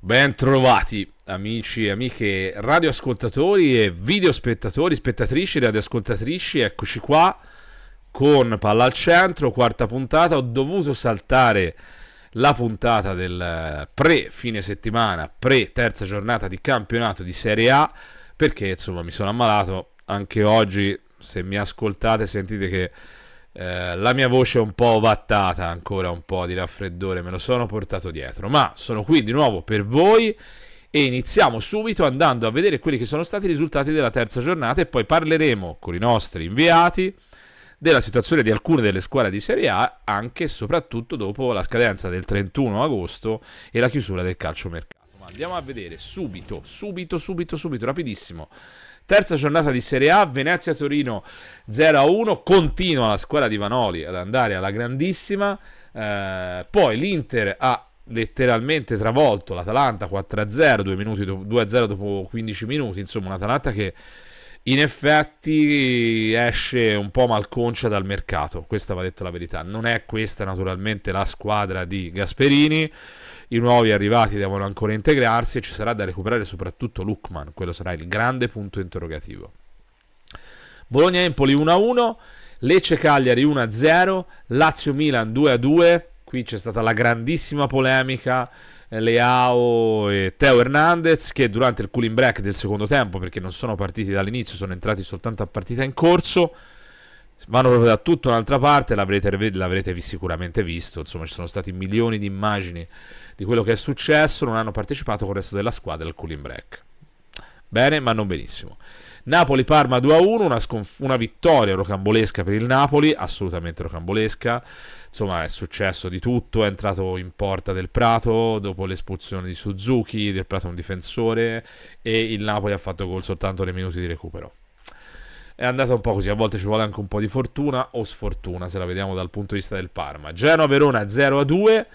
Ben trovati amici e amiche radioascoltatori e videospettatori, spettatrici, radioascoltatrici, eccoci qua con Palla al Centro, quarta puntata. Ho dovuto saltare la puntata del pre-fine settimana, pre-terza giornata di campionato di Serie A, perché insomma mi sono ammalato. Anche oggi, se mi ascoltate, sentite che la mia voce è un po' ovattata, ancora un po' di raffreddore, me lo sono portato dietro, ma sono qui di nuovo per voi e iniziamo subito andando a vedere quelli che sono stati i risultati della terza giornata e poi parleremo con i nostri inviati della situazione di alcune delle squadre di Serie A, anche e soprattutto dopo la scadenza del 31 agosto e la chiusura del calciomercato. Ma andiamo a vedere subito, rapidissimo. Terza giornata di Serie A, Venezia-Torino 0-1, continua la squadra di Vanoli ad andare alla grandissima, poi l'Inter ha letteralmente travolto l'Atalanta 4-0, 2-0 dopo 15 minuti, insomma un'Atalanta che in effetti esce un po' malconcia dal mercato, questa va detta la verità. Non è questa naturalmente la squadra di Gasperini, i nuovi arrivati devono ancora integrarsi e ci sarà da recuperare soprattutto Lookman, quello sarà il grande punto interrogativo. Bologna-Empoli 1-1, Lecce-Cagliari 1-0, Lazio-Milan 2-2, qui c'è stata la grandissima polemica Leao e Teo Hernandez che durante il cooling break del secondo tempo, perché non sono partiti dall'inizio, sono entrati soltanto a partita in corso, vanno proprio da tutta un'altra parte, l'avrete sicuramente visto, insomma ci sono stati milioni di immagini di quello che è successo, non hanno partecipato con il resto della squadra al cooling break. Bene, ma non benissimo. Napoli-Parma 2-1, una vittoria rocambolesca per il Napoli, assolutamente rocambolesca. Insomma, è successo di tutto, è entrato in porta Del Prato dopo l'espulsione di Suzuki, Del Prato è un difensore e il Napoli ha fatto gol soltanto nei minuti di recupero. È andata un po' così, a volte ci vuole anche un po' di fortuna o sfortuna, se la vediamo dal punto di vista del Parma. Genoa-Verona 0-2,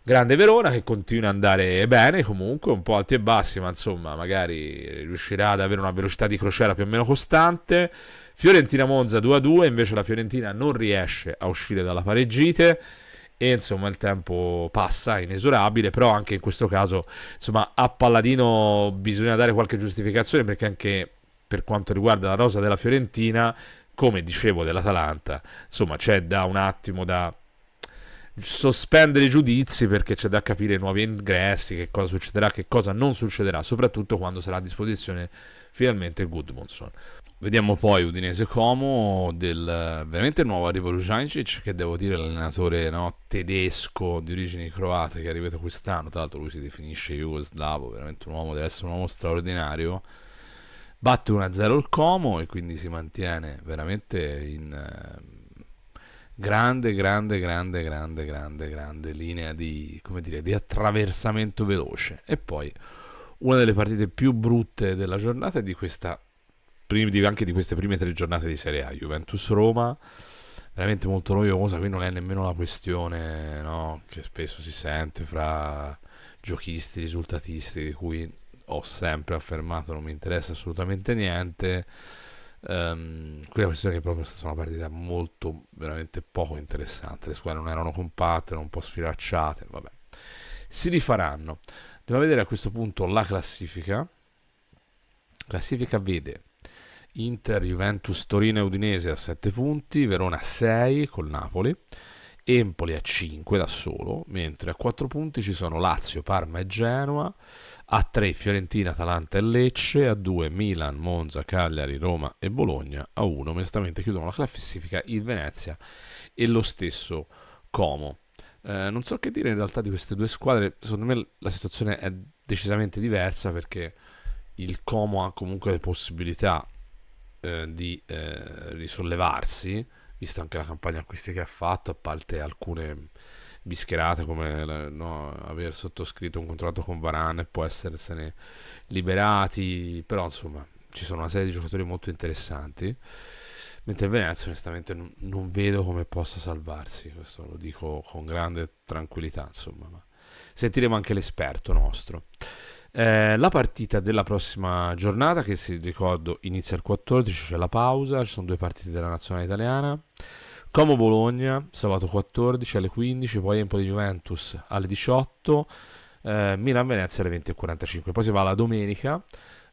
grande Verona che continua ad andare bene, comunque un po' alti e bassi, ma insomma magari riuscirà ad avere una velocità di crociera più o meno costante. Fiorentina-Monza 2-2, invece la Fiorentina non riesce a uscire dalla pareggite e insomma il tempo passa, inesorabile, però anche in questo caso insomma a Palladino bisogna dare qualche giustificazione, perché anche per quanto riguarda la rosa della Fiorentina, come dicevo dell'Atalanta, insomma c'è da un attimo da sospendere i giudizi, perché c'è da capire nuovi ingressi, che cosa succederà, che cosa non succederà, soprattutto quando sarà a disposizione finalmente il Goodmanson. Vediamo poi Udinese Como, del veramente nuovo arrivo Lujanicic, che devo dire l'allenatore tedesco di origini croate che è arrivato quest'anno, tra l'altro lui si definisce jugoslavo, veramente un uomo, deve essere un uomo straordinario. Batte 1-0 il Como e quindi si mantiene veramente in grande linea di, come dire, di attraversamento veloce. E poi una delle partite più brutte della giornata è di questa, anche di queste prime tre giornate di Serie A, Juventus-Roma, veramente molto noiosa. Qui non è nemmeno la questione, no, che spesso si sente fra giochisti, risultatisti, di cui ho sempre affermato non mi interessa assolutamente niente. Qui la questione è che proprio è stata una partita molto, veramente poco interessante. Le squadre non erano compatte, erano un po' sfilacciate. Vabbè, si rifaranno. Dobbiamo vedere a questo punto la classifica. La classifica vede Inter, Juventus, Torino e Udinese a 7 punti, Verona a 6 col Napoli, Empoli a 5 da solo, mentre a 4 punti ci sono Lazio, Parma e Genoa, a 3 Fiorentina, Atalanta e Lecce, a 2 Milan, Monza, Cagliari, Roma e Bologna, a 1 onestamente chiudono la classifica il Venezia e lo stesso Como. Non so che dire in realtà di queste due squadre, secondo me la situazione è decisamente diversa, perché il Como ha comunque le possibilità di risollevarsi, visto anche la campagna acquisti che ha fatto, a parte alcune bischerate come aver sottoscritto un contratto con Varane e può essersene liberati, però insomma ci sono una serie di giocatori molto interessanti, mentre il Venezia onestamente non vedo come possa salvarsi, questo lo dico con grande tranquillità, insomma, ma sentiremo anche l'esperto nostro. La partita della prossima giornata, che si ricordo inizia il 14, c'è la pausa, ci sono due partite della nazionale italiana. Como Bologna sabato 14 alle 15, poi Empoli Juventus alle 18, Milan-Venezia alle 20:45. Poi si va la domenica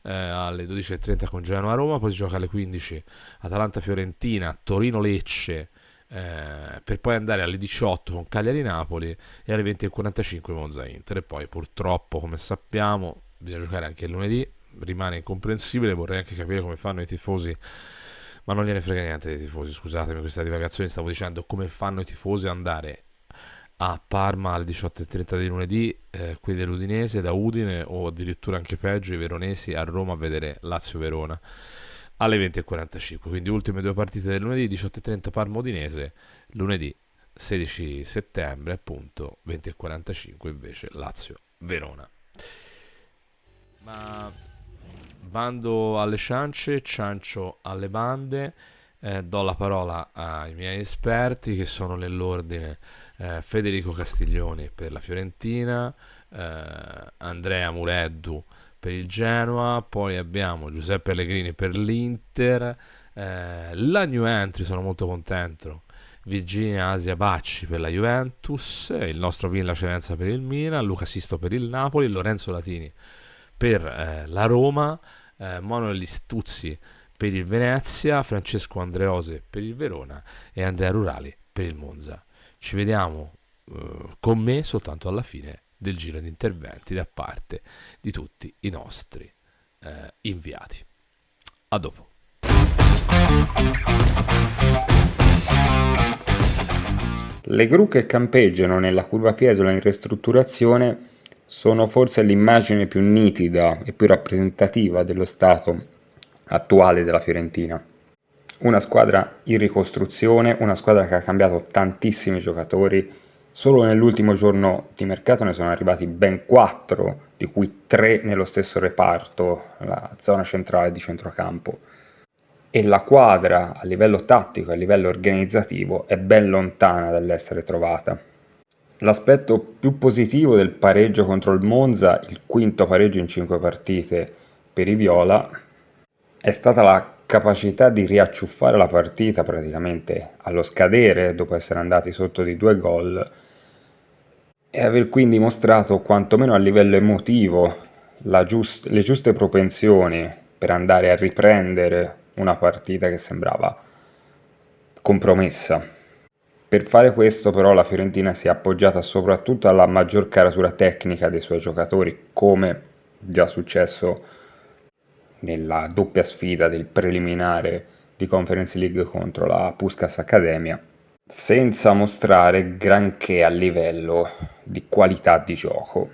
alle 12:30 con Genoa-Roma, poi si gioca alle 15 Atalanta-Fiorentina, Torino-Lecce, per poi andare alle 18 con Cagliari-Napoli e alle 20:45 Monza-Inter. E poi purtroppo, come sappiamo, bisogna giocare anche il lunedì. Rimane incomprensibile, vorrei anche capire come fanno i tifosi, ma non gliene frega niente dei tifosi, scusatemi questa divagazione, stavo dicendo come fanno i tifosi ad andare a Parma alle 18:30 di lunedì, quelli dell'Udinese da Udine, o addirittura anche peggio i veronesi a Roma a vedere Lazio-Verona alle 20:45. Quindi ultime due partite del lunedì, 18:30 Parma-Udinese, lunedì 16 settembre appunto 20:45 invece Lazio-Verona. Ma bando alle ciance, ciancio alle bande. Do la parola ai miei esperti che sono nell'ordine: Federico Castiglioni per la Fiorentina, Andrea Mureddu per il Genoa, poi abbiamo Giuseppe Allegrini per l'Inter, la new entry, sono molto contento, Virginia Asia Bacci per la Juventus, il nostro Villa Cerenza per il Milan, Luca Sisto per il Napoli, Lorenzo Latini per la Roma, Manuel Listuzzi per il Venezia, Francesco Andreose per il Verona e Andrea Rurali per il Monza. Ci vediamo con me soltanto alla fine del giro di interventi da parte di tutti i nostri inviati. A dopo. Le gru che campeggiano nella curva Fiesole in ristrutturazione sono forse l'immagine più nitida e più rappresentativa dello stato attuale della Fiorentina. Una squadra in ricostruzione, una squadra che ha cambiato tantissimi giocatori. Solo nell'ultimo giorno di mercato ne sono arrivati ben 4, di cui 3 nello stesso reparto, la zona centrale di centrocampo. E la quadra a livello tattico e a livello organizzativo è ben lontana dall'essere trovata. L'aspetto più positivo del pareggio contro il Monza, il quinto pareggio in 5 partite per i viola, è stata la capacità di riacciuffare la partita praticamente allo scadere dopo essere andati sotto di 2 gol e aver quindi mostrato quantomeno a livello emotivo le giuste propensioni per andare a riprendere una partita che sembrava compromessa. Per fare questo però la Fiorentina si è appoggiata soprattutto alla maggior caratura tecnica dei suoi giocatori, come già successo nella doppia sfida del preliminare di Conference League contro la Puskás Academia, senza mostrare granché a livello di qualità di gioco.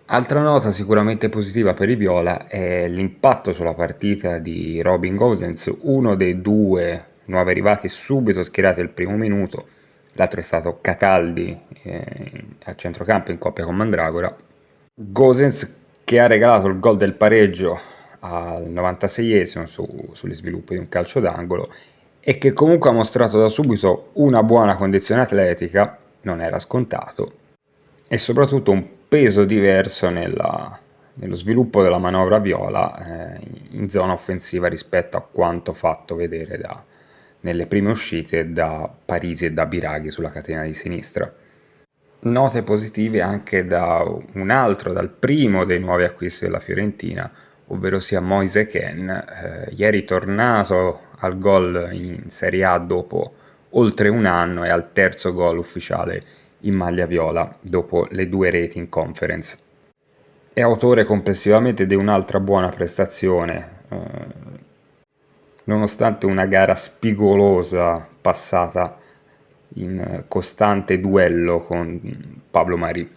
Altra nota sicuramente positiva per i viola è l'impatto sulla partita di Robin Gosens, uno dei due nuovi arrivati subito schierati al primo minuto, l'altro è stato Cataldi a centrocampo in coppia con Mandragora. Gosens che ha regalato il gol del pareggio al 96esimo sugli sviluppi di un calcio d'angolo e che comunque ha mostrato da subito una buona condizione atletica, non era scontato, e soprattutto un peso diverso nello sviluppo della manovra viola in zona offensiva rispetto a quanto fatto vedere nelle prime uscite da Parisi e da Biraghi sulla catena di sinistra. Note positive anche dal primo dei nuovi acquisti della Fiorentina, ovvero sia Moise Kean, ieri tornato al gol in Serie A dopo oltre un anno e al terzo gol ufficiale in maglia viola dopo le 2 reti in Conference. È autore complessivamente di un'altra buona prestazione, nonostante una gara spigolosa passata in costante duello con Pablo Mari.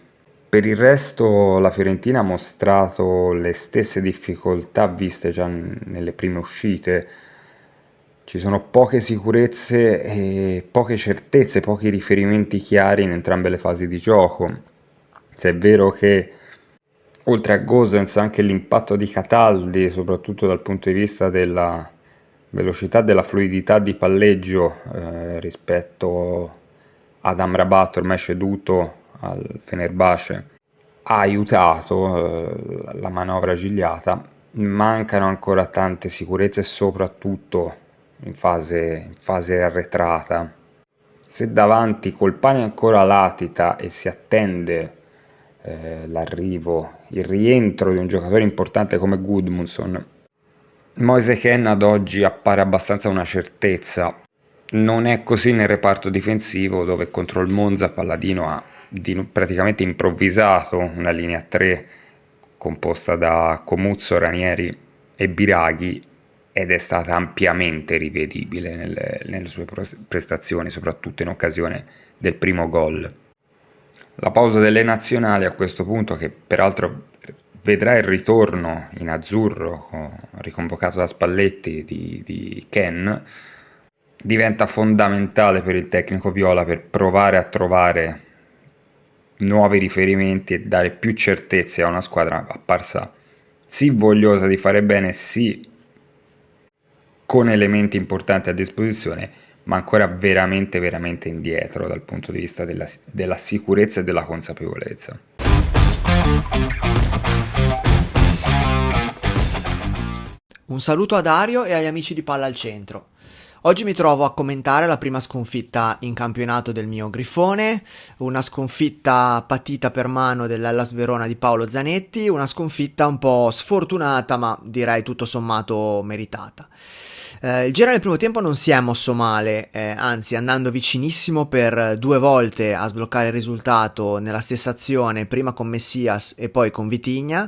Per il resto la Fiorentina ha mostrato le stesse difficoltà viste già nelle prime uscite. Ci sono poche sicurezze e poche certezze, pochi riferimenti chiari in entrambe le fasi di gioco. Se è vero che oltre a Gosens anche l'impatto di Cataldi, soprattutto dal punto di vista della velocità, della fluidità di palleggio rispetto ad Amrabat ormai ceduto al Fenerbahce, ha aiutato la manovra gigliata. Mancano ancora tante sicurezze, soprattutto in fase arretrata. Se davanti col pane ancora latita e si attende l'arrivo, il rientro di un giocatore importante come Gudmundsson, Moise Kean ad oggi appare abbastanza una certezza. Non è così nel reparto difensivo, dove contro il Monza Palladino ha praticamente improvvisato una linea 3 composta da Comuzzo, Ranieri e Biraghi, ed è stata ampiamente rivedibile nelle sue prestazioni, soprattutto in occasione del primo gol. La pausa delle nazionali a questo punto, che peraltro vedrà il ritorno in azzurro, riconvocato da Spalletti, di Ken, diventa fondamentale per il tecnico viola per provare a trovare nuovi riferimenti e dare più certezze a una squadra apparsa sì vogliosa di fare bene, sì con elementi importanti a disposizione, ma ancora veramente veramente indietro dal punto di vista della sicurezza e della consapevolezza. Un saluto a Dario e agli amici di Palla al Centro. Oggi mi trovo a commentare la prima sconfitta in campionato del mio Grifone, una sconfitta patita per mano dell'Hellas Verona di Paolo Zanetti, una sconfitta un po' sfortunata ma direi tutto sommato meritata. Il Genoa nel primo tempo non si è mosso male, anzi andando vicinissimo per 2 volte a sbloccare il risultato nella stessa azione, prima con Messias e poi con Vitinha,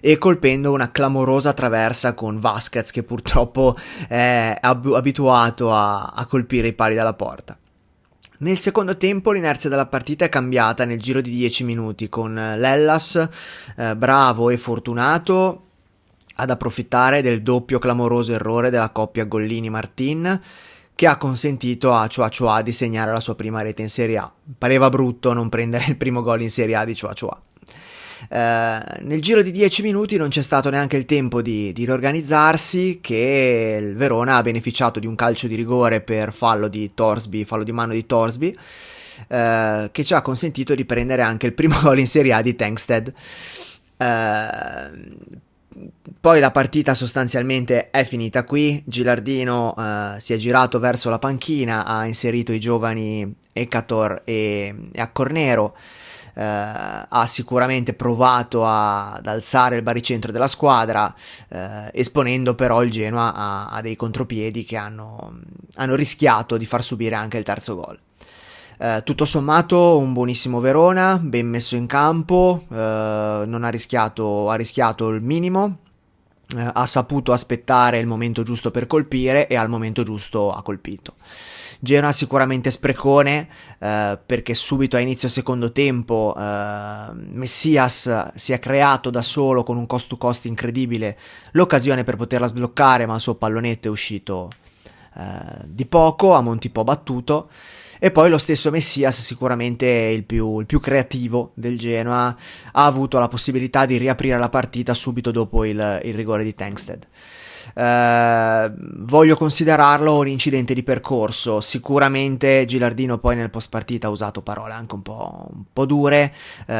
e colpendo una clamorosa traversa con Vasquez, che purtroppo è abituato a colpire i pali dalla porta. Nel secondo tempo l'inerzia della partita è cambiata nel giro di 10 minuti, con l'Hellas bravo e fortunato ad approfittare del doppio clamoroso errore della coppia Gollini-Martin, che ha consentito a Chua Chua di segnare la sua prima rete in Serie A. Pareva brutto non prendere il primo gol in Serie A di Chua Chua. Nel giro di 10 minuti non c'è stato neanche il tempo di riorganizzarsi, che il Verona ha beneficiato di un calcio di rigore per fallo di mano di Torsby, che ci ha consentito di prendere anche il primo gol in Serie A di Tankstead. Poi la partita sostanzialmente è finita qui. Gilardino si è girato verso la panchina, ha inserito i giovani Ekator e Accornero, ha sicuramente provato ad alzare il baricentro della squadra, esponendo però il Genoa a dei contropiedi che hanno rischiato di far subire anche il terzo gol. Tutto sommato un buonissimo Verona, ben messo in campo, non ha rischiato il minimo, ha saputo aspettare il momento giusto per colpire e al momento giusto ha colpito. Genoa sicuramente sprecone, perché subito a inizio secondo tempo Messias si è creato da solo con un cost to cost incredibile l'occasione per poterla sbloccare, ma il suo pallonetto è uscito di poco, a monti po' battuto. E poi lo stesso Messias, sicuramente il più creativo del Genoa, ha avuto la possibilità di riaprire la partita subito dopo il rigore di Tankstead. Voglio considerarlo un incidente di percorso. Sicuramente Gilardino poi nel post partita ha usato parole anche un po' dure,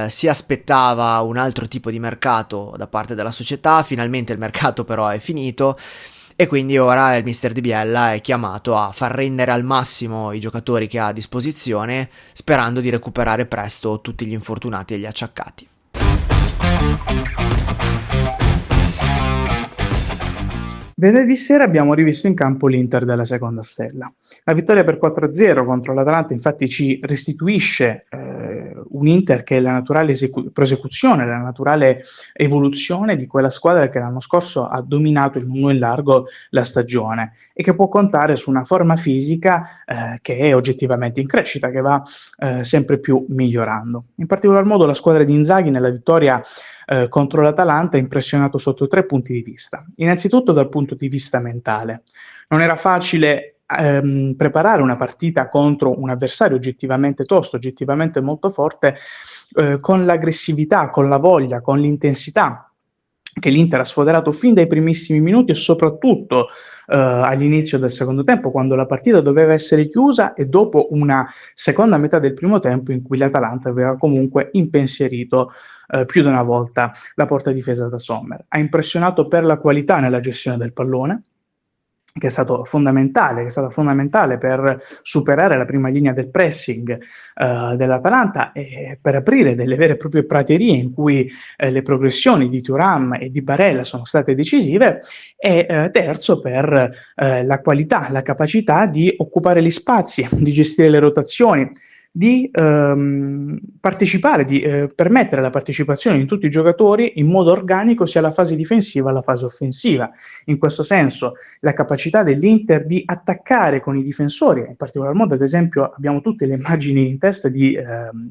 si aspettava un altro tipo di mercato da parte della società, finalmente il mercato però è finito. E quindi ora il mister Di Biella è chiamato a far rendere al massimo i giocatori che ha a disposizione, sperando di recuperare presto tutti gli infortunati e gli acciaccati. Venerdì sera abbiamo rivisto in campo l'Inter della seconda stella. La vittoria per 4-0 contro l'Atalanta infatti ci restituisce un Inter che è la naturale prosecuzione, la naturale evoluzione di quella squadra che l'anno scorso ha dominato in lungo e in largo la stagione e che può contare su una forma fisica che è oggettivamente in crescita, che va sempre più migliorando. In particolar modo la squadra di Inzaghi nella vittoria contro l'Atalanta ha impressionato sotto 3 punti di vista. Innanzitutto dal punto di vista mentale. Non era facile preparare una partita contro un avversario oggettivamente tosto, oggettivamente molto forte, con l'aggressività, con la voglia, con l'intensità che l'Inter ha sfoderato fin dai primissimi minuti e soprattutto all'inizio del secondo tempo, quando la partita doveva essere chiusa, e dopo una seconda metà del primo tempo in cui l'Atalanta aveva comunque impensierito più di una volta la porta difesa da Sommer. Ha impressionato per la qualità nella gestione del pallone, che è stata fondamentale per superare la prima linea del pressing dell'Atalanta e per aprire delle vere e proprie praterie in cui le progressioni di Thuram e di Barella sono state decisive, e terzo per la qualità, la capacità di occupare gli spazi, di gestire le rotazioni, di partecipare, di permettere la partecipazione di tutti i giocatori in modo organico sia alla fase difensiva alla fase offensiva. In questo senso la capacità dell'Inter di attaccare con i difensori, in particolar modo ad esempio abbiamo tutte le immagini in testa di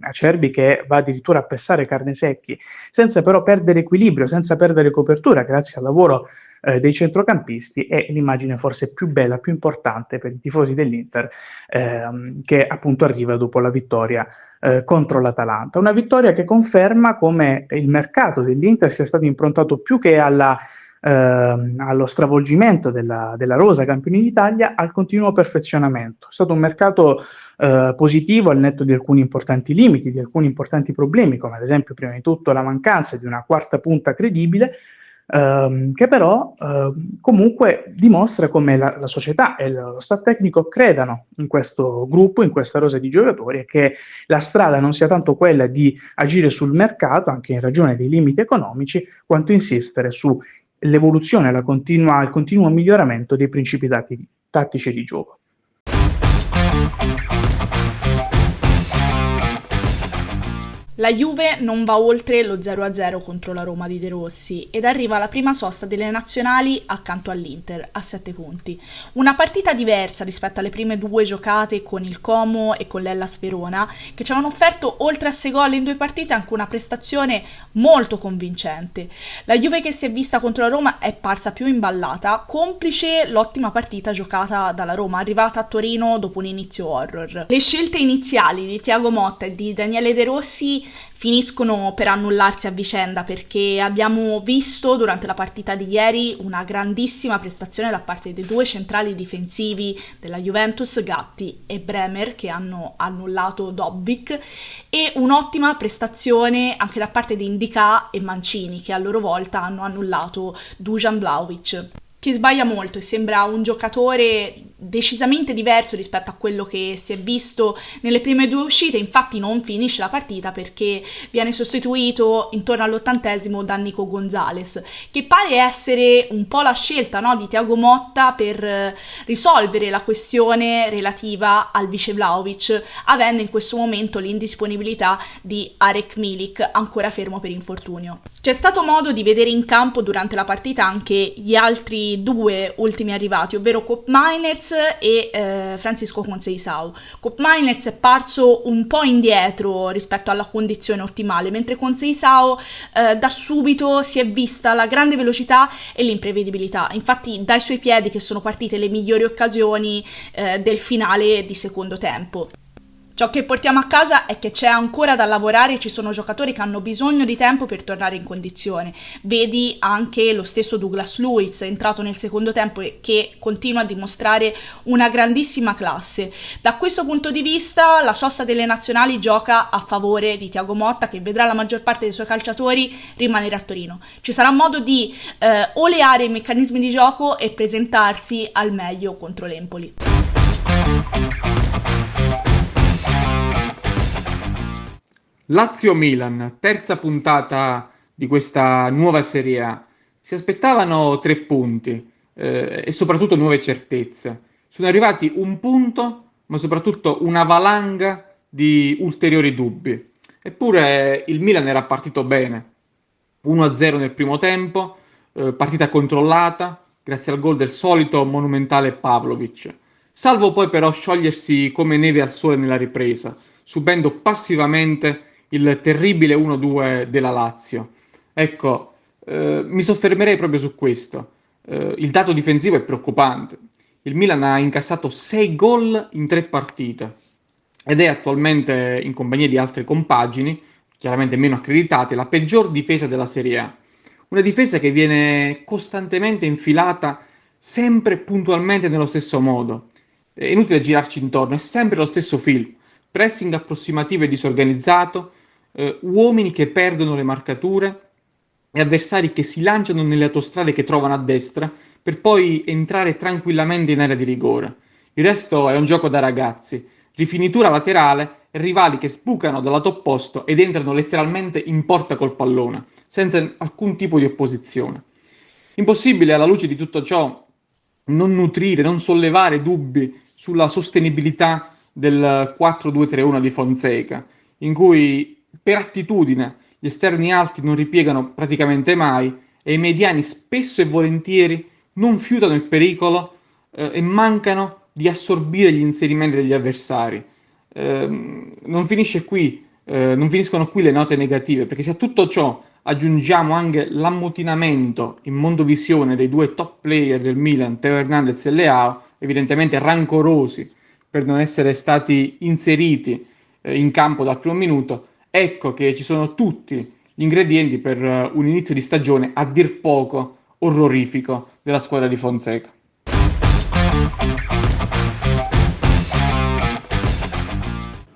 Acerbi che va addirittura a pressare Carnesecchi, senza però perdere equilibrio, senza perdere copertura, grazie al lavoro dei centrocampisti, è l'immagine forse più bella, più importante per i tifosi dell'Inter, che appunto arriva dopo la vittoria contro l'Atalanta. Una vittoria che conferma come il mercato dell'Inter sia stato improntato più che allo stravolgimento della rosa campioni d'Italia, al continuo perfezionamento. È stato un mercato positivo al netto di alcuni importanti limiti, di alcuni importanti problemi, come ad esempio prima di tutto la mancanza di una quarta punta credibile, che però comunque dimostra come la società e lo staff tecnico credano in questo gruppo, in questa rosa di giocatori, e che la strada non sia tanto quella di agire sul mercato, anche in ragione dei limiti economici, quanto insistere sull'evoluzione, il continuo miglioramento dei principi tattici di gioco. La Juve non va oltre lo 0-0 contro la Roma di De Rossi ed arriva alla prima sosta delle nazionali accanto all'Inter, a 7 punti. Una partita diversa rispetto alle prime 2 giocate con il Como e con l'Hellas Verona, che ci avevano offerto oltre a 6 gol in 2 partite anche una prestazione molto convincente. La Juve che si è vista contro la Roma è parsa più imballata, complice l'ottima partita giocata dalla Roma, arrivata a Torino dopo un inizio horror. Le scelte iniziali di Thiago Motta e di Daniele De Rossi finiscono per annullarsi a vicenda, perché abbiamo visto durante la partita di ieri una grandissima prestazione da parte dei 2 centrali difensivi della Juventus, Gatti e Bremer, che hanno annullato Dobbik, e un'ottima prestazione anche da parte di Indicà e Mancini, che a loro volta hanno annullato Dusan Vlahovic, che sbaglia molto e sembra un giocatore decisamente diverso rispetto a quello che si è visto nelle prime 2 uscite. Infatti non finisce la partita perché viene sostituito intorno all'80° da Nico Gonzalez, che pare essere un po' la scelta, no, di Thiago Motta per risolvere la questione relativa al vice Vlahovic, avendo in questo momento l'indisponibilità di Arek Milik, ancora fermo per infortunio. C'è stato modo di vedere in campo durante la partita anche gli altri 2 ultimi arrivati, ovvero Koopmeiners e Francisco Conceição. Koopmeiners è parso un po' indietro rispetto alla condizione ottimale, mentre Conceição da subito si è vista la grande velocità e l'imprevedibilità. Infatti dai suoi piedi che sono partite le migliori occasioni del finale di secondo tempo. Ciò che portiamo a casa è che c'è ancora da lavorare e ci sono giocatori che hanno bisogno di tempo per tornare in condizione. Vedi anche lo stesso Douglas Luiz, entrato nel secondo tempo e che continua a dimostrare una grandissima classe. Da questo punto di vista la sosta delle nazionali gioca a favore di Thiago Motta, che vedrà la maggior parte dei suoi calciatori rimanere a Torino. Ci sarà modo di oleare i meccanismi di gioco e presentarsi al meglio contro l'Empoli. Lazio-Milan, terza puntata di questa nuova Serie A. Si aspettavano 3 punti e soprattutto nuove certezze. Sono arrivati 1 punto, ma soprattutto una valanga di ulteriori dubbi. Eppure il Milan era partito bene. 1-0 nel primo tempo, partita controllata, grazie al gol del solito monumentale Pavlovic. Salvo poi però sciogliersi come neve al sole nella ripresa, subendo passivamente il terribile 1-2 della Lazio. Ecco, mi soffermerei proprio su questo. Il dato difensivo è preoccupante. Il Milan ha incassato 6 gol in 3 partite ed è attualmente, in compagnia di altre compagini, chiaramente meno accreditate, la peggior difesa della Serie A. Una difesa che viene costantemente infilata sempre puntualmente nello stesso modo. È inutile girarci intorno, è sempre lo stesso film. Pressing approssimativo e disorganizzato, uomini che perdono le marcature e avversari che si lanciano nelle autostrade che trovano a destra per poi entrare tranquillamente in area di rigore. Il resto è un gioco da ragazzi, rifinitura laterale e rivali che sbucano dal lato opposto ed entrano letteralmente in porta col pallone, senza alcun tipo di opposizione. Impossibile alla luce di tutto ciò non nutrire, non sollevare dubbi sulla sostenibilità del 4-2-3-1 di Fonseca, in cui per attitudine gli esterni alti non ripiegano praticamente mai e i mediani spesso e volentieri non fiutano il pericolo e mancano di assorbire gli inserimenti degli avversari. Non finisce qui, non finiscono qui le note negative, perché se a tutto ciò aggiungiamo anche l'ammutinamento in mondovisione dei due top player del Milan, Teo Hernandez e Leao, evidentemente rancorosi per non essere stati inseriti in campo dal primo minuto, ecco che ci sono tutti gli ingredienti per un inizio di stagione a dir poco orrorifico della squadra di Fonseca.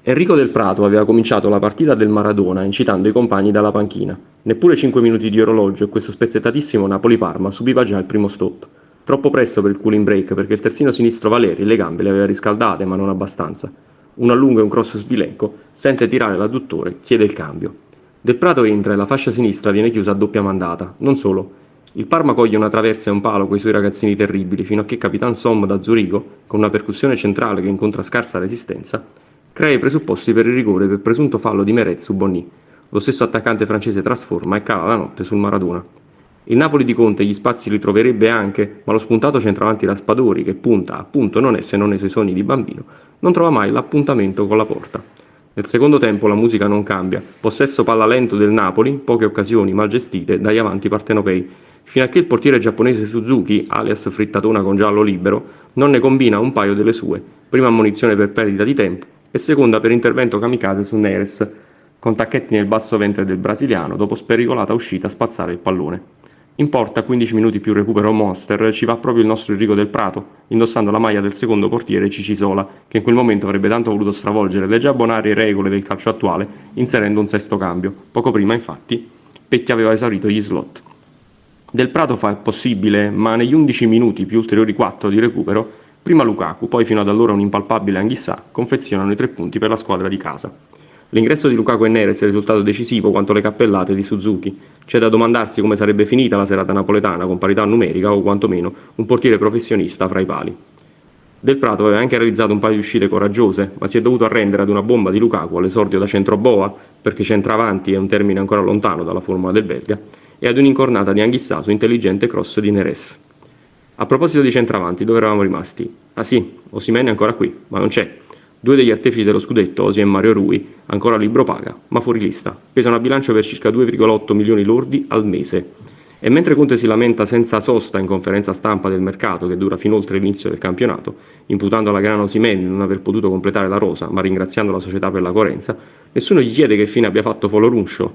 Enrico Del Prato aveva cominciato la partita del Maradona incitando i compagni dalla panchina. Neppure 5 minuti di orologio e questo spezzettatissimo Napoli-Parma subiva già il primo stop. Troppo presto per il cooling break perché il terzino sinistro Valeri le gambe le aveva riscaldate ma non abbastanza. Un allungo e un cross sbilenco, sente tirare l'adduttore, chiede il cambio. Del Prato entra e la fascia sinistra viene chiusa a doppia mandata. Non solo. Il Parma coglie una traversa e un palo coi suoi ragazzini terribili fino a che Capitan Som da Zurigo, con una percussione centrale che incontra scarsa resistenza, crea i presupposti per il rigore per presunto fallo di Meret su Bonny. Lo stesso attaccante francese trasforma e cala la notte sul Maradona. Il Napoli di Conte gli spazi li troverebbe anche, ma lo spuntato centravanti Raspadori, che punta appunto non è se non nei suoi sogni di bambino, non trova mai l'appuntamento con la porta. Nel secondo tempo la musica non cambia, possesso palla lento del Napoli, poche occasioni mal gestite dagli avanti partenopei, fino a che il portiere giapponese Suzuki, alias frittatona con giallo libero, non ne combina un paio delle sue, prima ammonizione per perdita di tempo e seconda per intervento kamikaze su Neres, con tacchetti nel basso ventre del brasiliano dopo spericolata uscita a spazzare il pallone. In porta, 15 minuti più recupero Monster, ci va proprio il nostro Enrico Del Prato, indossando la maglia del secondo portiere Cicisola, che in quel momento avrebbe tanto voluto stravolgere le già bonarie regole del calcio attuale, inserendo un sesto cambio. Poco prima, infatti, Pecchia aveva esaurito gli slot. Del Prato fa il possibile, ma negli 11 minuti più ulteriori 4 di recupero, prima Lukaku, poi fino ad allora un impalpabile Anghissà, confezionano i 3 punti per la squadra di casa. L'ingresso di Lukaku e Neres è risultato decisivo quanto le cappellate di Suzuki. C'è da domandarsi come sarebbe finita la serata napoletana con parità numerica o quantomeno un portiere professionista fra i pali. Del Prato aveva anche realizzato un paio di uscite coraggiose, ma si è dovuto arrendere ad una bomba di Lukaku all'esordio da centroboa, perché centravanti è un termine ancora lontano dalla formula del belga, e ad un'incornata di Anghissà su intelligente cross di Neres. A proposito di centravanti, dove eravamo rimasti? Ah sì, Osimhen è ancora qui, ma non c'è. 2 degli artefici dello scudetto, Osi e Mario Rui, ancora libro paga, ma fuori lista. Pesano a bilancio per circa 2,8 milioni lordi al mese. E mentre Conte si lamenta senza sosta in conferenza stampa del mercato che dura fino oltre l'inizio del campionato, imputando alla grana Osimhen di non aver potuto completare la rosa, ma ringraziando la società per la coerenza, nessuno gli chiede che fine abbia fatto Foloruncio,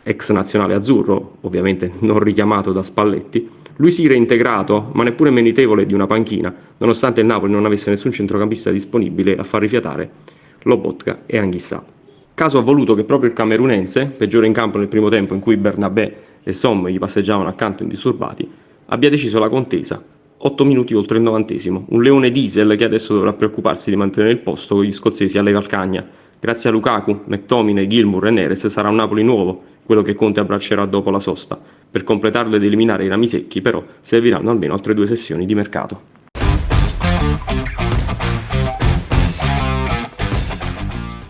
ex nazionale azzurro, ovviamente non richiamato da Spalletti. Lui si reintegrato, ma neppure meritevole di una panchina, nonostante il Napoli non avesse nessun centrocampista disponibile a far rifiatare Lobotka e Anghissà. Caso ha voluto che proprio il camerunense, peggiore in campo nel primo tempo in cui Bernabé e Som gli passeggiavano accanto indisturbati, abbia deciso la contesa. 8 minuti oltre il 90°, un leone diesel che adesso dovrà preoccuparsi di mantenere il posto con gli scozzesi alle calcagna. Grazie a Lukaku, McTominay, Gilmour e Neres sarà un Napoli nuovo, quello che Conte abbraccerà dopo la sosta. Per completarlo ed eliminare i rami secchi, però, serviranno almeno altre 2 sessioni di mercato.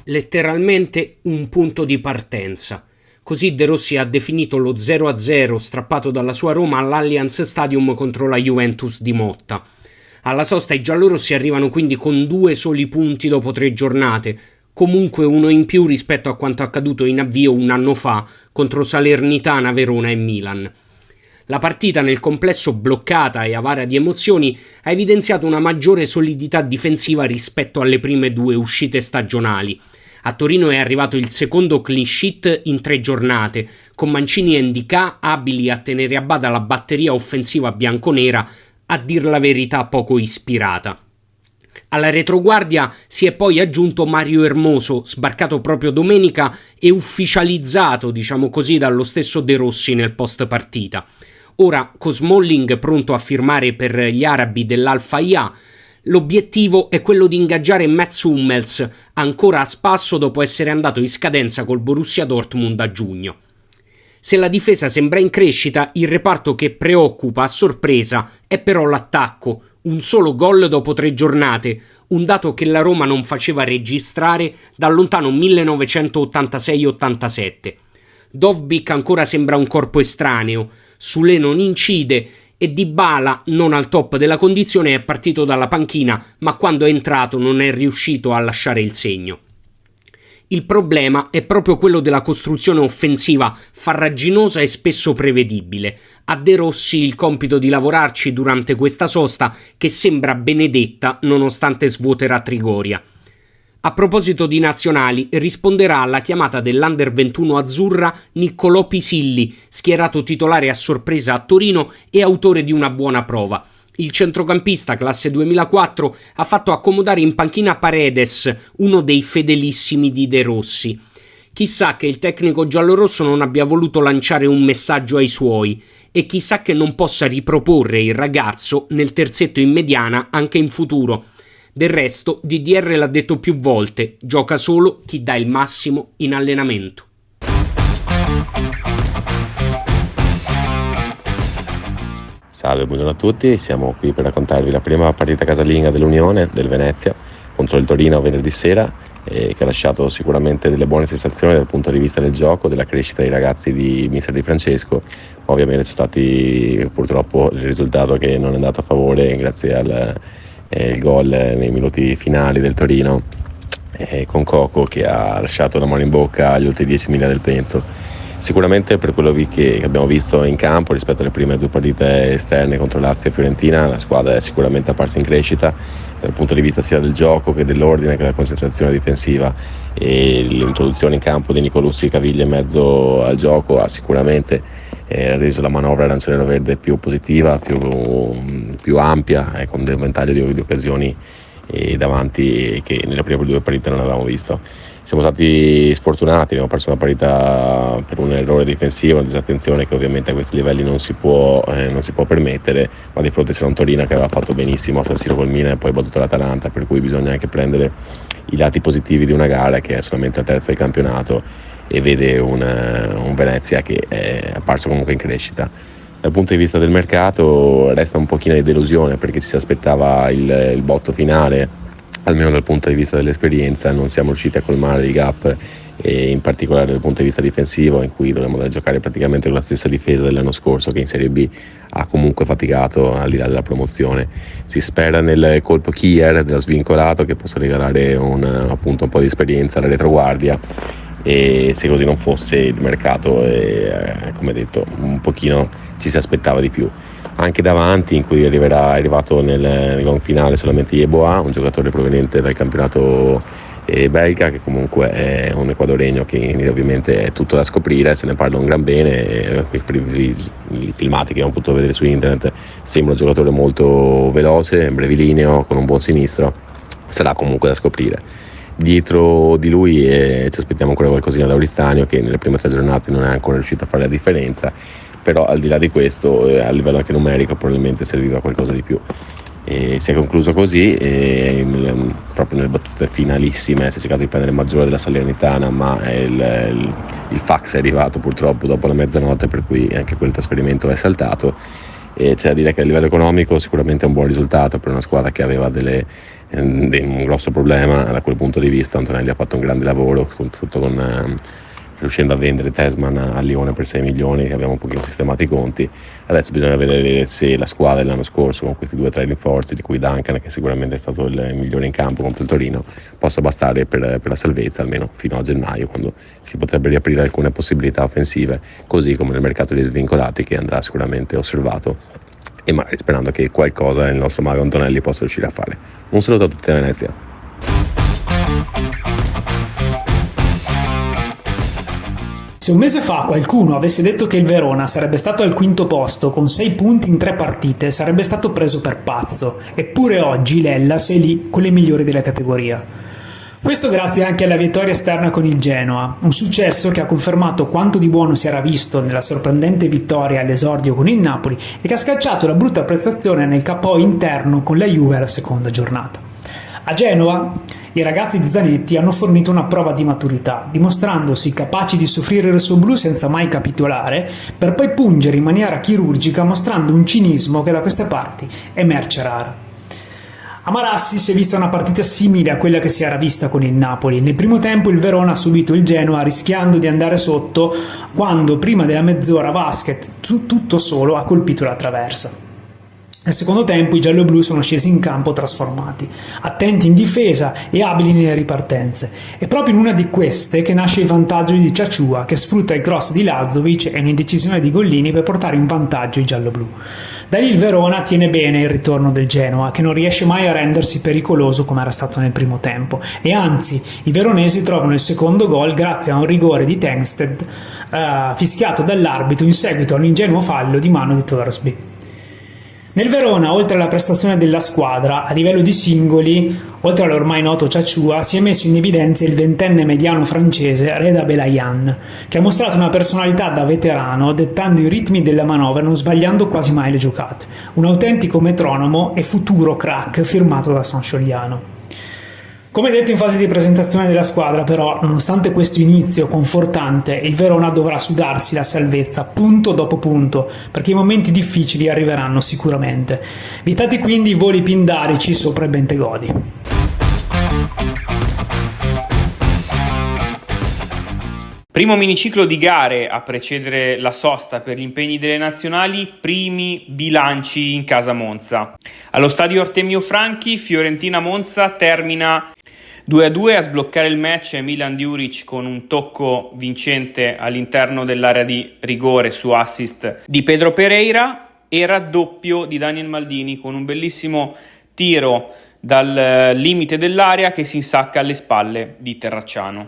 Letteralmente un punto di partenza. Così De Rossi ha definito lo 0-0 strappato dalla sua Roma all'Allianz Stadium contro la Juventus di Motta. Alla sosta i giallorossi arrivano quindi con 2 soli punti dopo 3 giornate, comunque uno in più rispetto a quanto accaduto in avvio un anno fa contro Salernitana, Verona e Milan. La partita nel complesso bloccata e avara di emozioni ha evidenziato una maggiore solidità difensiva rispetto alle prime 2 uscite stagionali. A Torino è arrivato il secondo clean sheet in 3 giornate, con Mancini e Ndicà abili a tenere a bada la batteria offensiva bianconera, a dir la verità poco ispirata. Alla retroguardia si è poi aggiunto Mario Hermoso, sbarcato proprio domenica e ufficializzato, diciamo così, dallo stesso De Rossi nel post partita. Ora con Smalling pronto a firmare per gli arabi dell'Al Fayha, l'obiettivo è quello di ingaggiare Mats Hummels, ancora a spasso dopo essere andato in scadenza col Borussia Dortmund a giugno. Se la difesa sembra in crescita, il reparto che preoccupa a sorpresa è però l'attacco. Un solo gol dopo 3 giornate, un dato che la Roma non faceva registrare dal lontano 1986-87. Dovbyk ancora sembra un corpo estraneo, Sule non incide e Dybala, non al top della condizione, è partito dalla panchina, ma quando è entrato non è riuscito a lasciare il segno. Il problema è proprio quello della costruzione offensiva, farraginosa e spesso prevedibile. A De Rossi il compito di lavorarci durante questa sosta, che sembra benedetta nonostante svuoterà Trigoria. A proposito di nazionali, risponderà alla chiamata dell'Under 21 azzurra Niccolò Pisilli, schierato titolare a sorpresa a Torino e autore di una buona prova. Il centrocampista classe 2004 ha fatto accomodare in panchina Paredes, uno dei fedelissimi di De Rossi. Chissà che il tecnico giallorosso non abbia voluto lanciare un messaggio ai suoi e chissà che non possa riproporre il ragazzo nel terzetto in mediana anche in futuro. Del resto, DDR l'ha detto più volte, gioca solo chi dà il massimo in allenamento. Salve, buongiorno a tutti, siamo qui per raccontarvi la prima partita casalinga dell'Unione, del Venezia, contro il Torino venerdì sera, che ha lasciato sicuramente delle buone sensazioni dal punto di vista del gioco, della crescita dei ragazzi di Mister Di Francesco. Ovviamente c'è stati purtroppo il risultato che non è andato a favore grazie al gol nei minuti finali del Torino, con Coco che ha lasciato la mano in bocca agli ultimi 10.000 del Penzo. Sicuramente per quello che abbiamo visto in campo rispetto alle prime 2 partite esterne contro Lazio e Fiorentina, la squadra è sicuramente apparsa in crescita dal punto di vista sia del gioco che dell'ordine che della concentrazione difensiva, e l'introduzione in campo di Nicolussi Caviglia in mezzo al gioco ha sicuramente reso la manovra arancione-verde più positiva, più ampia, con un ventaglio di occasioni davanti che nelle prime 2 partite non avevamo visto. Siamo stati sfortunati, abbiamo perso una partita per un errore difensivo, una disattenzione che ovviamente a questi livelli non si può permettere, ma di fronte c'era un Torino che aveva fatto benissimo a San Siro col Milan e poi battuto l'Atalanta, per cui bisogna anche prendere i lati positivi di una gara che è solamente la terza del campionato e vede un Venezia che è apparso comunque in crescita. Dal punto di vista del mercato resta un pochino di delusione perché ci si aspettava il botto finale, almeno dal punto di vista dell'esperienza. Non siamo riusciti a colmare il gap, e in particolare dal punto di vista difensivo, in cui dovremmo giocare praticamente con la stessa difesa dell'anno scorso, che in Serie B ha comunque faticato al di là della promozione. Si spera nel colpo Kier dello svincolato che possa regalare un po' di esperienza alla retroguardia, e se così non fosse il mercato, come detto, un pochino ci si aspettava di più. Anche davanti, in cui è arrivato nel gol finale solamente Yeboah, un giocatore proveniente dal campionato belga, che comunque è un ecuadoregno che ovviamente è tutto da scoprire, se ne parla un gran bene, per i filmati che abbiamo potuto vedere su internet sembra un giocatore molto veloce, brevilineo, con un buon sinistro, sarà comunque da scoprire. Dietro di lui ci aspettiamo ancora qualcosina da Oristanio, che nelle prime 3 giornate non è ancora riuscito a fare la differenza, però al di là di questo, a livello anche numerico probabilmente serviva qualcosa di più. Si è concluso così, proprio nelle battute finalissime si è cercato di prendere il maggiore della Salernitana, ma il fax è arrivato purtroppo dopo la mezzanotte, per cui anche quel trasferimento è saltato. C'è da dire che a livello economico sicuramente è un buon risultato per una squadra che aveva un grosso problema da quel punto di vista. Antonelli ha fatto un grande lavoro, soprattutto riuscendo a vendere Tesman a Lione per 6 milioni, che abbiamo un pochino sistemato i conti. Adesso bisogna vedere se la squadra dell'anno scorso, con questi 2 o 3 rinforzi, di cui Duncan, che sicuramente è stato il migliore in campo contro il Torino, possa bastare per la salvezza, almeno fino a gennaio, quando si potrebbe riaprire alcune possibilità offensive, così come nel mercato dei svincolati, che andrà sicuramente osservato, e magari sperando che qualcosa il nostro mago Antonelli possa riuscire a fare. Un saluto a tutti da Venezia. Se un mese fa qualcuno avesse detto che il Verona sarebbe stato al quinto posto con 6 punti in 3 partite, sarebbe stato preso per pazzo. Eppure oggi l'Hellas è lì con le migliori della categoria. Questo grazie anche alla vittoria esterna con il Genoa, un successo che ha confermato quanto di buono si era visto nella sorprendente vittoria all'esordio con il Napoli e che ha scacciato la brutta prestazione nel KO interno con la Juve alla seconda giornata. A Genova i ragazzi di Zanetti hanno fornito una prova di maturità, dimostrandosi capaci di soffrire il rossoblu senza mai capitolare, per poi pungere in maniera chirurgica mostrando un cinismo che da queste parti è merce rara. A Marassi si è vista una partita simile a quella che si era vista con il Napoli. Nel primo tempo il Verona ha subito il Genoa rischiando di andare sotto quando prima della mezz'ora Vasquez tutto solo ha colpito la traversa. Nel secondo tempo i gialloblu sono scesi in campo trasformati, attenti in difesa e abili nelle ripartenze. È proprio in una di queste che nasce il vantaggio di Ciacciua, che sfrutta il cross di Lazovic e un'indecisione di Gollini per portare in vantaggio i gialloblu. Da lì il Verona tiene bene il ritorno del Genoa, che non riesce mai a rendersi pericoloso come era stato nel primo tempo, e anzi i veronesi trovano il secondo gol grazie a un rigore di Tengsted fischiato dall'arbitro in seguito a un ingenuo fallo di mano di Thursby. Nel Verona, oltre alla prestazione della squadra, a livello di singoli, oltre all'ormai noto Ciacciua, si è messo in evidenza il ventenne mediano francese Reda Belayan, che ha mostrato una personalità da veterano, dettando i ritmi della manovra e non sbagliando quasi mai le giocate. Un autentico metronomo e futuro crack firmato da Sangiuliano. Come detto in fase di presentazione della squadra, però, nonostante questo inizio confortante, il Verona dovrà sudarsi la salvezza punto dopo punto, perché i momenti difficili arriveranno sicuramente. Vietati quindi i voli pindarici sopra i Bentegodi. Primo miniciclo di gare a precedere la sosta per gli impegni delle nazionali, primi bilanci in casa Monza. Allo stadio Artemio Franchi, Fiorentina-Monza termina 2-2 a sbloccare il match Milan Djuric con un tocco vincente all'interno dell'area di rigore su assist di Pedro Pereira e raddoppio di Daniel Maldini con un bellissimo tiro dal limite dell'area che si insacca alle spalle di Terracciano.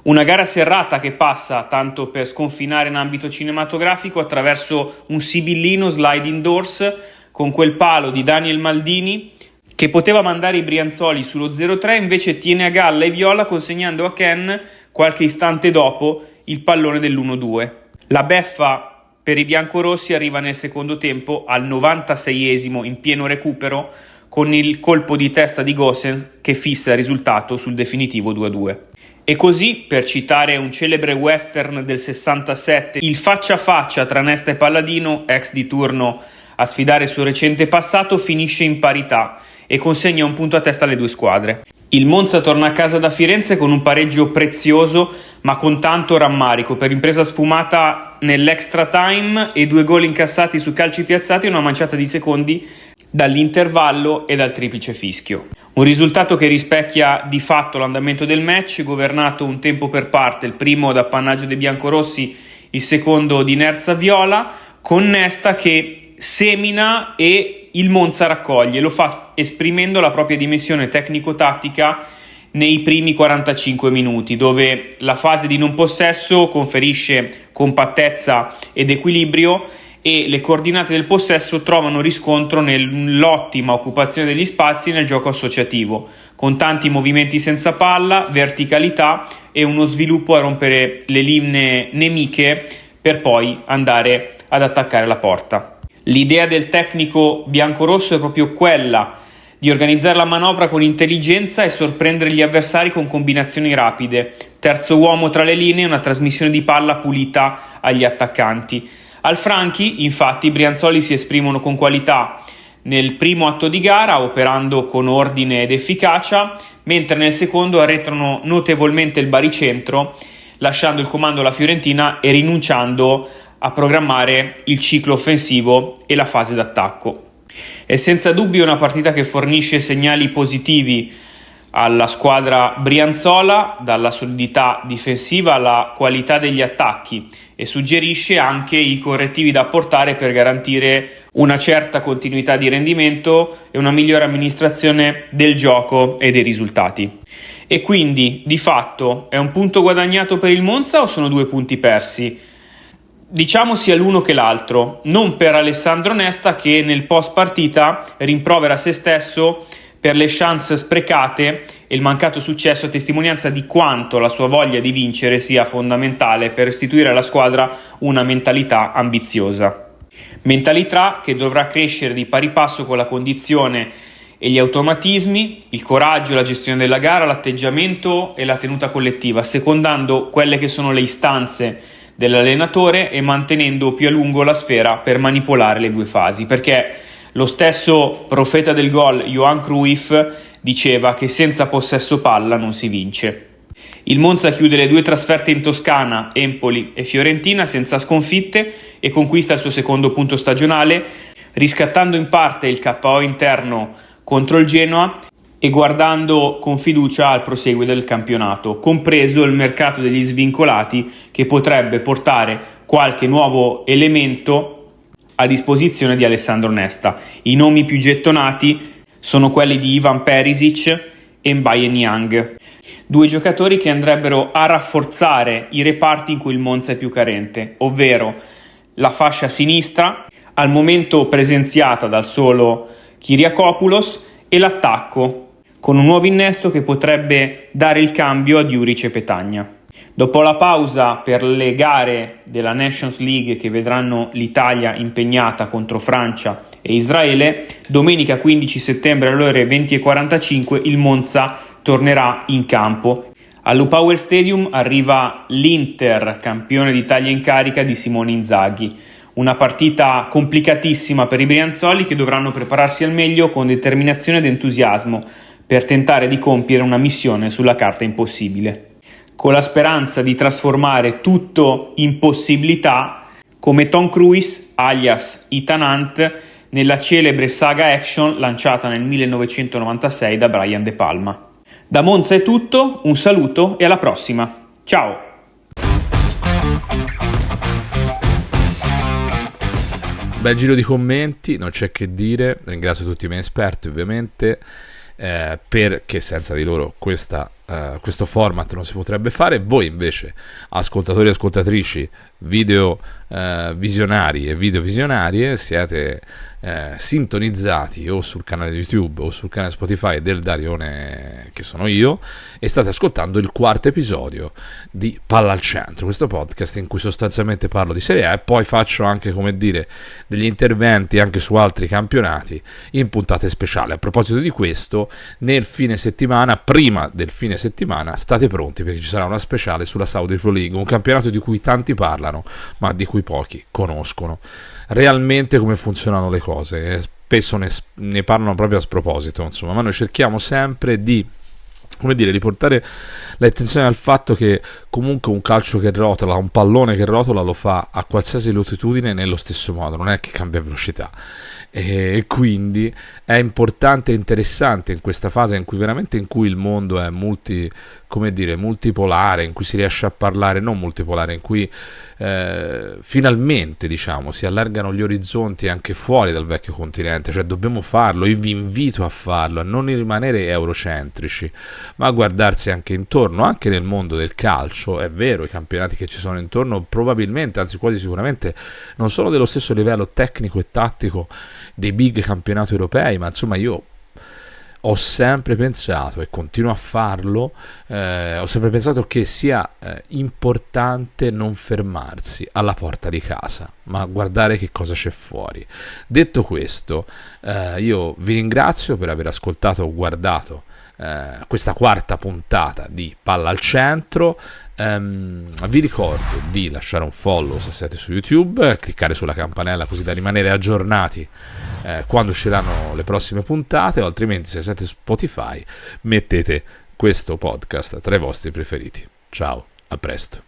Una gara serrata che passa, tanto per sconfinare in ambito cinematografico, attraverso un sibillino slide indoors con quel palo di Daniel Maldini che poteva mandare i brianzoli sullo 0-3, invece tiene a galla i viola consegnando a Ken qualche istante dopo il pallone dell'1-2. La beffa per i biancorossi arriva nel secondo tempo al 96esimo in pieno recupero con il colpo di testa di Gosens che fissa il risultato sul definitivo 2-2. E così, per citare un celebre western del 67, il faccia a faccia tra Nesta e Palladino, ex di turno a sfidare il suo recente passato, finisce in parità e consegna un punto a testa alle due squadre. Il Monza torna a casa da Firenze con un pareggio prezioso ma con tanto rammarico per impresa sfumata nell'extra time e 2 gol incassati su calci piazzati e una manciata di secondi dall'intervallo e dal triplice fischio. Un risultato che rispecchia di fatto l'andamento del match, governato un tempo per parte, il primo da appannaggio dei biancorossi, il secondo di inerzia viola, con Nesta che semina e il Monza raccoglie, lo fa esprimendo la propria dimensione tecnico-tattica nei primi 45 minuti, dove la fase di non possesso conferisce compattezza ed equilibrio e le coordinate del possesso trovano riscontro nell'ottima occupazione degli spazi e nel gioco associativo, con tanti movimenti senza palla, verticalità e uno sviluppo a rompere le linee nemiche per poi andare ad attaccare la porta. L'idea del tecnico biancorosso è proprio quella di organizzare la manovra con intelligenza e sorprendere gli avversari con combinazioni rapide, terzo uomo tra le linee e una trasmissione di palla pulita agli attaccanti. Al Franchi, infatti, i brianzoli si esprimono con qualità nel primo atto di gara, operando con ordine ed efficacia, mentre nel secondo arretrano notevolmente il baricentro, lasciando il comando alla Fiorentina e rinunciando a programmare il ciclo offensivo e la fase d'attacco. È senza dubbio una partita che fornisce segnali positivi alla squadra brianzola, dalla solidità difensiva alla qualità degli attacchi, e suggerisce anche i correttivi da apportare per garantire una certa continuità di rendimento e una migliore amministrazione del gioco e dei risultati. E quindi di fatto è un punto guadagnato per il Monza o sono 2 punti persi? Diciamo sia l'uno che l'altro, non per Alessandro Nesta, che nel post partita rimprovera se stesso per le chance sprecate e il mancato successo, a testimonianza di quanto la sua voglia di vincere sia fondamentale per restituire alla squadra una mentalità ambiziosa. Mentalità che dovrà crescere di pari passo con la condizione e gli automatismi, il coraggio, la gestione della gara, l'atteggiamento e la tenuta collettiva, secondando quelle che sono le istanze dell'allenatore e mantenendo più a lungo la sfera per manipolare le 2 fasi, perché lo stesso profeta del gol Johan Cruyff diceva che senza possesso palla non si vince. Il Monza chiude le 2 trasferte in Toscana, Empoli e Fiorentina, senza sconfitte e conquista il suo secondo punto stagionale, riscattando in parte il KO interno contro il Genoa e guardando con fiducia al proseguo del campionato, compreso il mercato degli svincolati, che potrebbe portare qualche nuovo elemento a disposizione di Alessandro Nesta. I nomi più gettonati sono quelli di Ivan Perisic e Mbaye Niang, 2 giocatori che andrebbero a rafforzare i reparti in cui il Monza è più carente, ovvero la fascia sinistra, al momento presenziata dal solo Kyriakopoulos, e l'attacco, con un nuovo innesto che potrebbe dare il cambio a Djuric e Petagna. Dopo la pausa per le gare della Nations League che vedranno l'Italia impegnata contro Francia e Israele, domenica 15 settembre alle ore 20:45 il Monza tornerà in campo. All'U-Power Stadium arriva l'Inter, campione d'Italia in carica di Simone Inzaghi. Una partita complicatissima per i brianzoli, che dovranno prepararsi al meglio con determinazione ed entusiasmo per tentare di compiere una missione sulla carta impossibile, con la speranza di trasformare tutto in possibilità, come Tom Cruise alias Ethan Hunt nella celebre saga action lanciata nel 1996 da Brian De Palma. Da Monza è tutto, un saluto e alla prossima. Ciao! Bel giro di commenti, non c'è che dire, ringrazio tutti i miei esperti ovviamente, perché senza di loro questo format non si potrebbe fare. Voi invece, ascoltatori e ascoltatrici, video visionari e video visionarie, siete sintonizzati o sul canale YouTube o sul canale Spotify del Darione, che sono io, e state ascoltando il 4º episodio di Palla al Centro, questo podcast in cui sostanzialmente parlo di Serie A e poi faccio anche, come dire, degli interventi anche su altri campionati in puntate speciali. A proposito di questo, nel fine settimana, prima del fine settimana, state pronti perché ci sarà una speciale sulla Saudi Pro League, un campionato di cui tanti parlano ma di cui pochi conoscono realmente come funzionano le cose, spesso ne parlano proprio a sproposito, insomma, ma noi cerchiamo sempre di, come dire, riportare l'attenzione al fatto che comunque un calcio che rotola, un pallone che rotola, lo fa a qualsiasi latitudine nello stesso modo, non è che cambia velocità, e quindi è importante e interessante in questa fase in cui veramente in cui il mondo è multipolare, in cui si riesce a parlare, non multipolare, in cui finalmente, diciamo, si allargano gli orizzonti anche fuori dal vecchio continente, cioè dobbiamo farlo, io vi invito a farlo, a non rimanere eurocentrici, ma a guardarsi anche intorno, anche nel mondo del calcio. È vero, i campionati che ci sono intorno probabilmente, anzi quasi sicuramente, non sono dello stesso livello tecnico e tattico dei big campionati europei, ma insomma io ho sempre pensato e continuo a farlo, ho sempre pensato che sia importante non fermarsi alla porta di casa, ma guardare che cosa c'è fuori. Detto questo, io vi ringrazio per aver ascoltato o guardato questa 4ª puntata di Palla al Centro. Vi ricordo di lasciare un follow se siete su YouTube, cliccare sulla campanella così da rimanere aggiornati quando usciranno le prossime puntate, o altrimenti se siete su Spotify mettete questo podcast tra i vostri preferiti. Ciao, a presto.